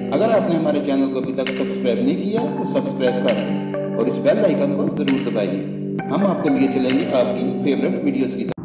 अगर आपने हमारे चैनल को अभी तक सब्सक्राइब नहीं किया तो सब्सक्राइब कर और इस बेल आइकन को जरूर दबाइए। हम आपको लिए चलेंगे आपकी फेवरेट वीडियोस की तरफ।